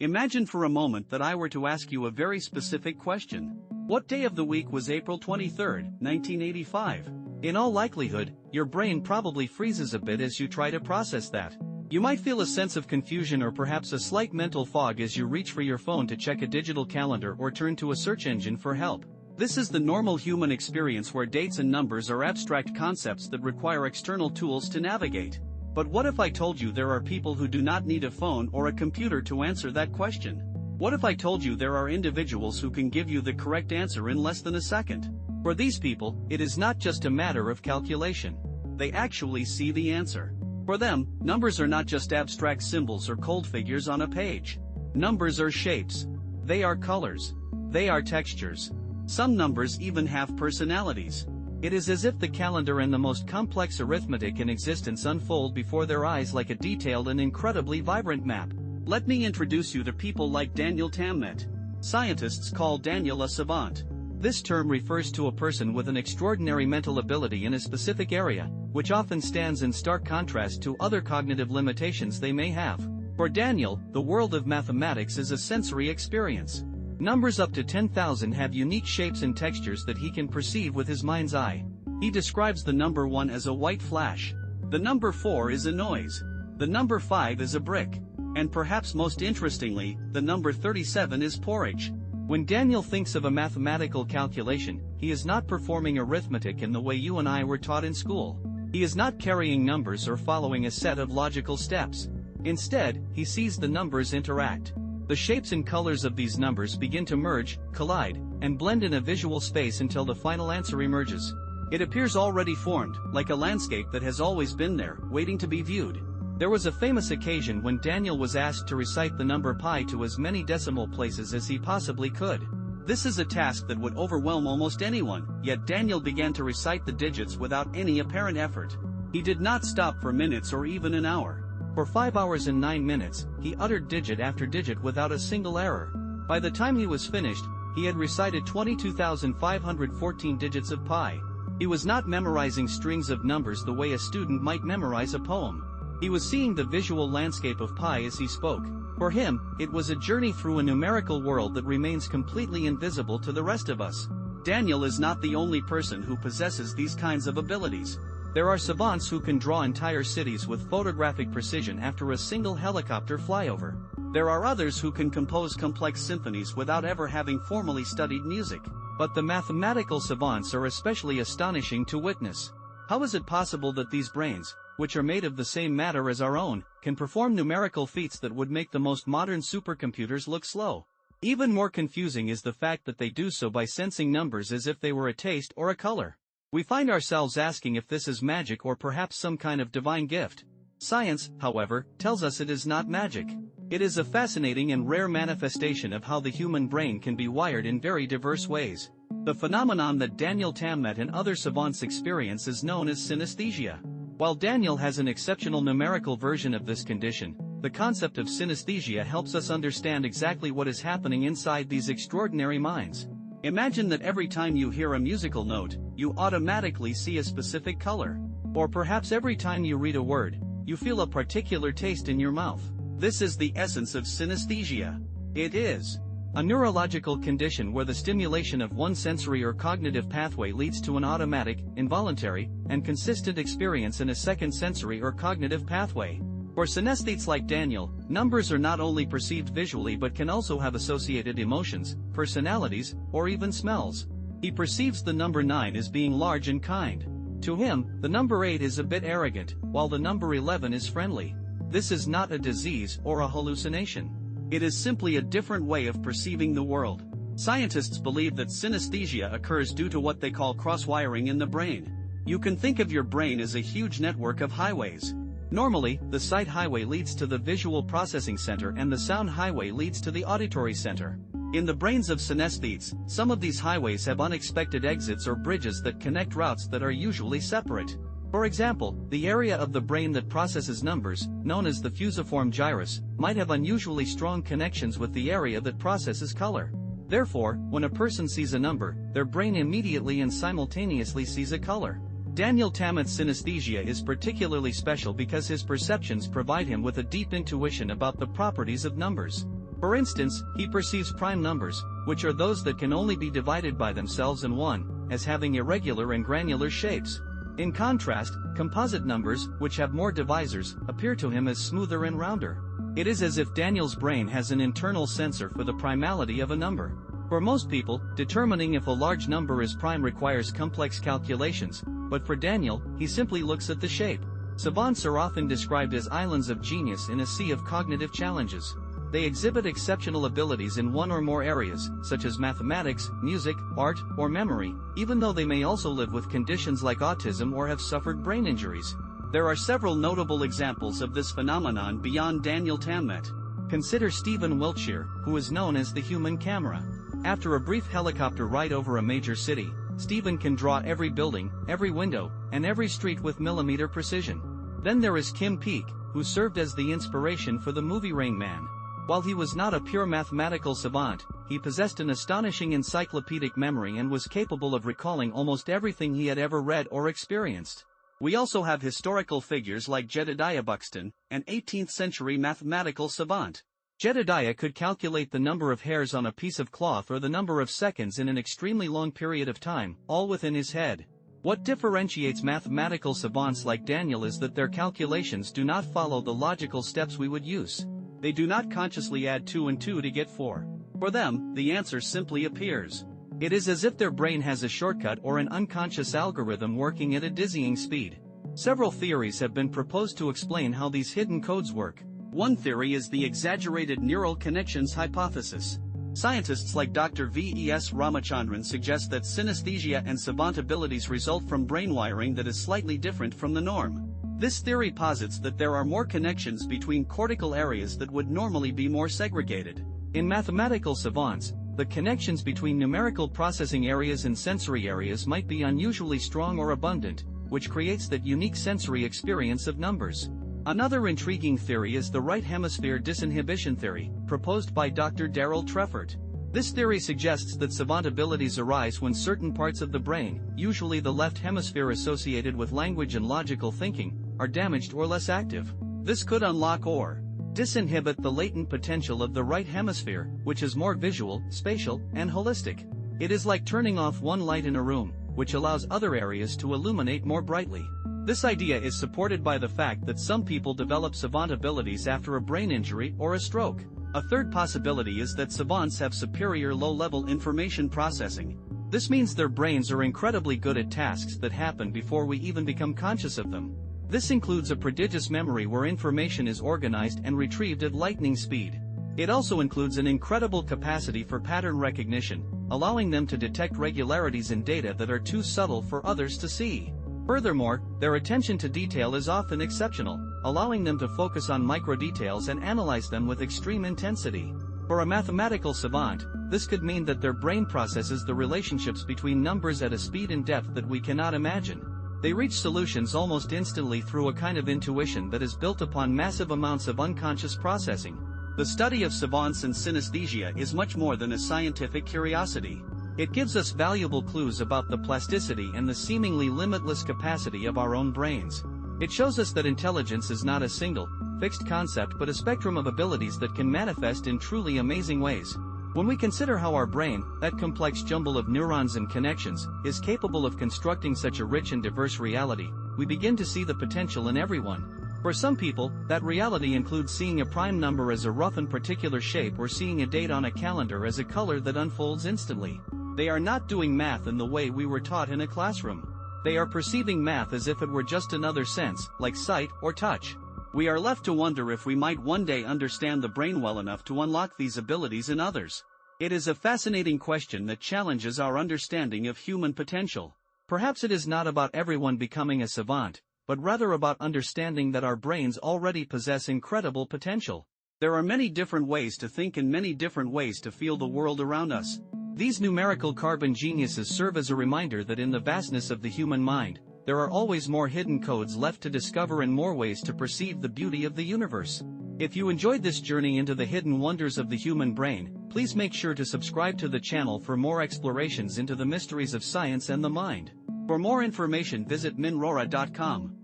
Imagine for a moment that I were to ask you a very specific question. What day of the week was April 23, 1985? In all likelihood, your brain probably freezes a bit as you try to process that. You might feel a sense of confusion or perhaps a slight mental fog as you reach for your phone to check a digital calendar or turn to a search engine for help. This is the normal human experience where dates and numbers are abstract concepts that require external tools to navigate. But what if I told you there are people who do not need a phone or a computer to answer that question? What if I told you there are individuals who can give you the correct answer in less than a second? For these people, it is not just a matter of calculation. They actually see the answer. For them, numbers are not just abstract symbols or cold figures on a page. Numbers are shapes. They are colors. They are textures. Some numbers even have personalities. It is as if the calendar and the most complex arithmetic in existence unfold before their eyes like a detailed and incredibly vibrant map. Let me introduce you to people like Daniel Tammet. Scientists call Daniel a savant. This term refers to a person with an extraordinary mental ability in a specific area, which often stands in stark contrast to other cognitive limitations they may have. For Daniel, the world of mathematics is a sensory experience. Numbers up to 10,000 have unique shapes and textures that he can perceive with his mind's eye. He describes the number 1 as a white flash. The number 4 is a noise. The number 5 is a brick. And perhaps most interestingly, the number 37 is porridge. When Daniel thinks of a mathematical calculation, he is not performing arithmetic in the way you and I were taught in school. He is not carrying numbers or following a set of logical steps. Instead, he sees the numbers interact. The shapes and colors of these numbers begin to merge, collide, and blend in a visual space until the final answer emerges. It appears already formed, like a landscape that has always been there, waiting to be viewed. There was a famous occasion when Daniel was asked to recite the number pi to as many decimal places as he possibly could. This is a task that would overwhelm almost anyone, yet Daniel began to recite the digits without any apparent effort. He did not stop for minutes or even an hour. For 5 hours and 9 minutes, he uttered digit after digit without a single error. By the time he was finished, he had recited 22,514 digits of pi. He was not memorizing strings of numbers the way a student might memorize a poem. He was seeing the visual landscape of pi as he spoke. For him, it was a journey through a numerical world that remains completely invisible to the rest of us. Daniel is not the only person who possesses these kinds of abilities. There are savants who can draw entire cities with photographic precision after a single helicopter flyover. There are others who can compose complex symphonies without ever having formally studied music. But the mathematical savants are especially astonishing to witness. How is it possible that these brains, which are made of the same matter as our own, can perform numerical feats that would make the most modern supercomputers look slow? Even more confusing is the fact that they do so by sensing numbers as if they were a taste or a color. We find ourselves asking if this is magic or perhaps some kind of divine gift. Science, however, tells us it is not magic. It is a fascinating and rare manifestation of how the human brain can be wired in very diverse ways. The phenomenon that Daniel Tammet and other savants experience is known as synesthesia. While Daniel has an exceptional numerical version of this condition, the concept of synesthesia helps us understand exactly what is happening inside these extraordinary minds. Imagine that every time you hear a musical note, you automatically see a specific color. Or perhaps every time you read a word, you feel a particular taste in your mouth. This is the essence of synesthesia. It is a neurological condition where the stimulation of one sensory or cognitive pathway leads to an automatic, involuntary, and consistent experience in a second sensory or cognitive pathway. For synesthetes like Daniel, numbers are not only perceived visually but can also have associated emotions, personalities, or even smells. He perceives the number 9 as being large and kind. To him, the number 8 is a bit arrogant, while the number 11 is friendly. This is not a disease or a hallucination. It is simply a different way of perceiving the world. Scientists believe that synesthesia occurs due to what they call cross-wiring in the brain. You can think of your brain as a huge network of highways. Normally, the sight highway leads to the visual processing center and the sound highway leads to the auditory center. In the brains of synesthetes, some of these highways have unexpected exits or bridges that connect routes that are usually separate. For example, the area of the brain that processes numbers, known as the fusiform gyrus, might have unusually strong connections with the area that processes color. Therefore, when a person sees a number, their brain immediately and simultaneously sees a color. Daniel Tammet's synesthesia is particularly special because his perceptions provide him with a deep intuition about the properties of numbers. For instance, he perceives prime numbers, which are those that can only be divided by themselves and 1, as having irregular and granular shapes. In contrast, composite numbers, which have more divisors, appear to him as smoother and rounder. It is as if Daniel's brain has an internal sensor for the primality of a number. For most people, determining if a large number is prime requires complex calculations, but for Daniel, he simply looks at the shape. Savants are often described as islands of genius in a sea of cognitive challenges. They exhibit exceptional abilities in one or more areas, such as mathematics, music, art, or memory, even though they may also live with conditions like autism or have suffered brain injuries. There are several notable examples of this phenomenon beyond Daniel Tammet. Consider Stephen Wiltshire, who is known as the human camera. After a brief helicopter ride over a major city, Stephen can draw every building, every window, and every street with millimeter precision. Then there is Kim Peek, who served as the inspiration for the movie Rain Man. While he was not a pure mathematical savant, he possessed an astonishing encyclopedic memory and was capable of recalling almost everything he had ever read or experienced. We also have historical figures like Jedediah Buxton, an 18th-century mathematical savant. Jedediah could calculate the number of hairs on a piece of cloth or the number of seconds in an extremely long period of time, all within his head. What differentiates mathematical savants like Daniel is that their calculations do not follow the logical steps we would use. They do not consciously add 2 and 2 to get 4. For them, the answer simply appears. It is as if their brain has a shortcut or an unconscious algorithm working at a dizzying speed. Several theories have been proposed to explain how these hidden codes work. One theory is the exaggerated neural connections hypothesis. Scientists like Dr. V.E.S. Ramachandran suggest that synesthesia and savant abilities result from brain wiring that is slightly different from the norm. This theory posits that there are more connections between cortical areas that would normally be more segregated. In mathematical savants, the connections between numerical processing areas and sensory areas might be unusually strong or abundant, which creates that unique sensory experience of numbers. Another intriguing theory is the right hemisphere disinhibition theory, proposed by Dr. Darrell Treffert. This theory suggests that savant abilities arise when certain parts of the brain, usually the left hemisphere associated with language and logical thinking, are damaged or less active. This could unlock or disinhibit the latent potential of the right hemisphere, which is more visual, spatial, and holistic. It is like turning off one light in a room, which allows other areas to illuminate more brightly. This idea is supported by the fact that some people develop savant abilities after a brain injury or a stroke. A third possibility is that savants have superior low-level information processing. This means their brains are incredibly good at tasks that happen before we even become conscious of them. This includes a prodigious memory where information is organized and retrieved at lightning speed. It also includes an incredible capacity for pattern recognition, allowing them to detect regularities in data that are too subtle for others to see. Furthermore, their attention to detail is often exceptional, allowing them to focus on micro-details and analyze them with extreme intensity. For a mathematical savant, this could mean that their brain processes the relationships between numbers at a speed and depth that we cannot imagine. They reach solutions almost instantly through a kind of intuition that is built upon massive amounts of unconscious processing. The study of savants and synesthesia is much more than a scientific curiosity. It gives us valuable clues about the plasticity and the seemingly limitless capacity of our own brains. It shows us that intelligence is not a single, fixed concept but a spectrum of abilities that can manifest in truly amazing ways. When we consider how our brain, that complex jumble of neurons and connections, is capable of constructing such a rich and diverse reality, we begin to see the potential in everyone. For some people, that reality includes seeing a prime number as a rough and particular shape or seeing a date on a calendar as a color that unfolds instantly. They are not doing math in the way we were taught in a classroom. They are perceiving math as if it were just another sense, like sight or touch. We are left to wonder if we might one day understand the brain well enough to unlock these abilities in others. It is a fascinating question that challenges our understanding of human potential. Perhaps it is not about everyone becoming a savant, but rather about understanding that our brains already possess incredible potential. There are many different ways to think and many different ways to feel the world around us. These numerical carbon geniuses serve as a reminder that in the vastness of the human mind, there are always more hidden codes left to discover and more ways to perceive the beauty of the universe. If you enjoyed this journey into the hidden wonders of the human brain, please make sure to subscribe to the channel for more explorations into the mysteries of science and the mind. For more information, visit minrora.com.